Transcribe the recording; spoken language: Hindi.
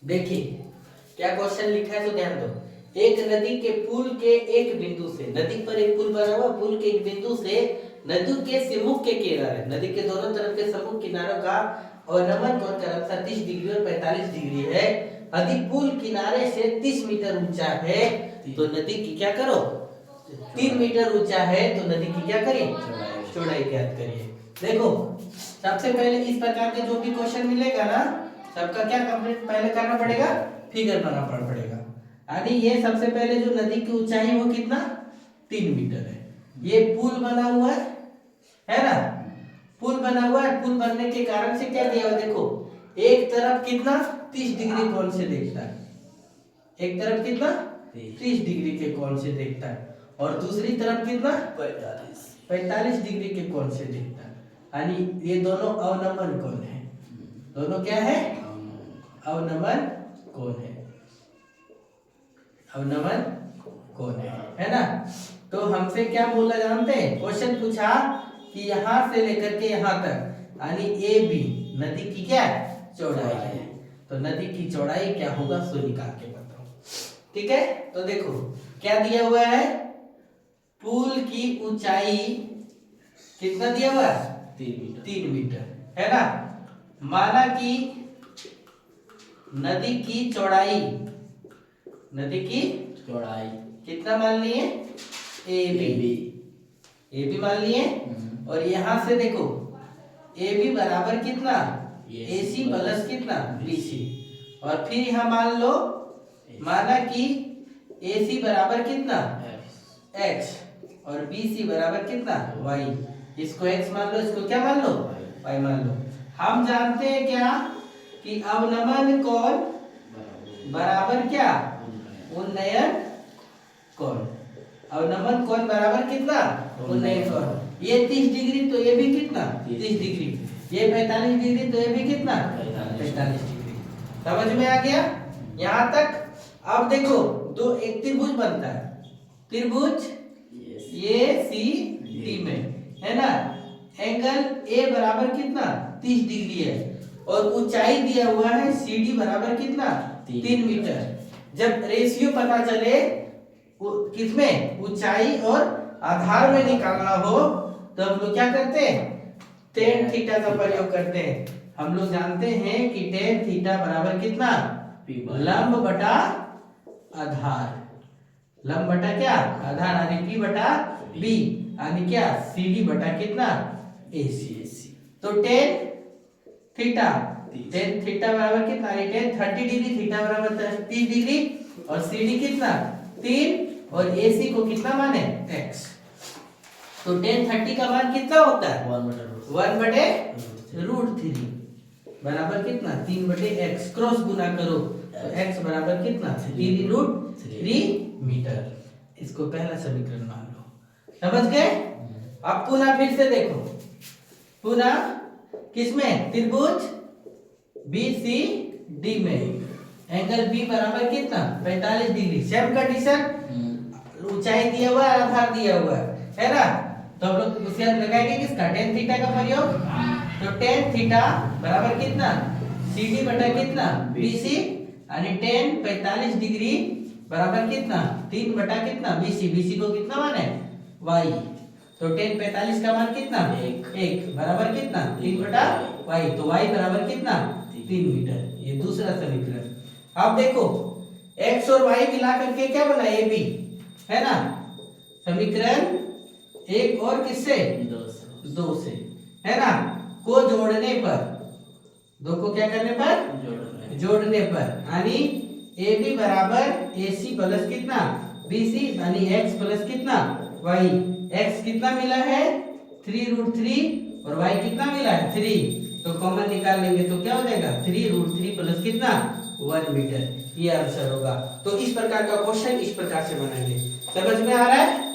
देखिए क्या क्वेश्चन लिखा है तो ध्यान दो। एक नदी के पुल के एक बिंदु से, नदी पर एक पुल बना हुआ, पुल के एक बिंदु से नदी के सम्मुख के किनारे, नदी के दोनों तरफ के सम्मुख किनारों का अवनमन कोण क्रमशः 30 डिग्री और 45 डिग्री है। यदि पुल किनारे से 30 मीटर ऊंचा है तो नदी की क्या करो, 3 मीटर ऊंचा है तो नदी की क्या करिए, चौड़ाई ज्ञात करिए। देखो सबसे पहले इस प्रकार के जो भी क्वेश्चन मिलेगा ना, सबका क्या कंप्लीट पहले करना पड़ेगा, फिगर बनाना पड़ेगा। यानी ये सबसे पहले जो नदी की ऊंचाई वो कितना, 3 मीटर है। ये पुल बना हुआ है ना, पुल बना हुआ है। पुल बनने के कारण से क्या दिया हुआ, देखो एक तरफ कितना 30 डिग्री कोण से देखता है, एक तरफ कितना 30 डिग्री के कोण से देखता है और दूसरी तरफ कितना 45 डिग्री के कोण से देखता है। यानी ये दोनों अवनमन कोण है, दोनों क्या है, अवनमन कोण है, अवनमन कोण है ना। तो हमसे क्या बोला जानते हैं, क्वेश्चन पूछा कि यहां से लेकर के यहां तक यानी ए बी नदी की क्या चौड़ाई है, तो नदी की चौड़ाई क्या होगा सो निकाल के बताओ। ठीक है, तो देखो क्या दिया हुआ है, पुल की ऊंचाई कितना दिया हुआ है, 3 मीटर है ना। माना कि नदी की चौड़ाई, नदी की चौड़ाई कितना मान लिए, ए बी मान लिए। और यहां से देखो ए बी बराबर कितना, ए सी प्लस कितना बी सी। और फिर यहां मान लो, माना कि ए सी बराबर कितना एक्स और बी सी बराबर कितना वाई। इसको एक्स मान लो, इसको क्या मान लो, वाई मान लो। हम जानते हैं क्या कि अवनमन कोण बराबर क्या, उन्नयन कोण। अवनमन कोण बराबर कितना, उन्नयन कोण। ये 30 डिग्री तो ये भी कितना 30 डिग्री, ये 45 डिग्री तो ये भी कितना 45 डिग्री। समझ में आ गया यहाँ तक। अब देखो दो एक त्रिभुज बनता है, त्रिभुज ए सी डी में है ना। एंगल ए बराबर कितना 30 डिग्री है और ऊंचाई दिया हुआ है सी डी बराबर कितना 3 मीटर। जब रेशियो पता चले किसमें, ऊंचाई और आधार में निकालना हो तो हम लोग क्या करते हैं, टेन थीटा का प्रयोग करते हैं। हम लोग जानते हैं कि टेन थीटा बराबर कितना, लंब बटा आधार, लंब बटा क्या आधार, यानी पी बटा बी यानी क्या सी डी बटा कितना ए सी। तो टेन थीटा बराबर कितना, टेन 30 डिग्री, थीटा बराबर 30 डिग्री और सी डी कितना 3 और ए सी को कितना माने एक्स। तो टेन 30 का मान कितना होता है 1/√3 बराबर कितना 3/x। क्रॉस गुना करो तो x बराबर कितना 3√3 मीटर। इसको पहला समीकरण मान लो, समझ गए। अब पुनः फिर से देखो, पुनः किसमें, त्रिभुज बी सी डी में एंगल बी बराबर कितना 45 डिग्री। सेम कंडीशन, ऊंचाई दिया हुआ है आधार दिया हुआ है ना। तो हम लोग उसे लगाएंगे किसका, टेन थीटा का प्रयोग। तो टेन थीटा बराबर कितना सी डी बटा कितना बी सी, यानी टेन 45 डिग्री बराबर कितना 3 बटा कितना बी सी को कितना माने वाई। तो टेन 45 का मान कितना 1 बराबर कितना 3 बटा वाई, तो वाई बराबर कितना 3 मीटर। ये दूसरा समीकरण। अब देखो x और y मिला करके क्या बना ए बी है ना। समीकरण एक और किससे 2 से है ना, को जोड़ने पर, दो को क्या करने पर जोड़ने पर, यानी ए बी बराबर ए सी प्लस कितना बी सी, यानी एक्स प्लस कितना वाई। एक्स कितना मिला है 3√3 और वाई कितना मिला है 3, तो कॉमन निकाल लेंगे तो क्या हो जाएगा 3√3 प्लस कितना 1 मीटर। ये आंसर होगा। तो इस प्रकार का क्वेश्चन इस प्रकार से बनाएंगे। समझ में आ रहा है।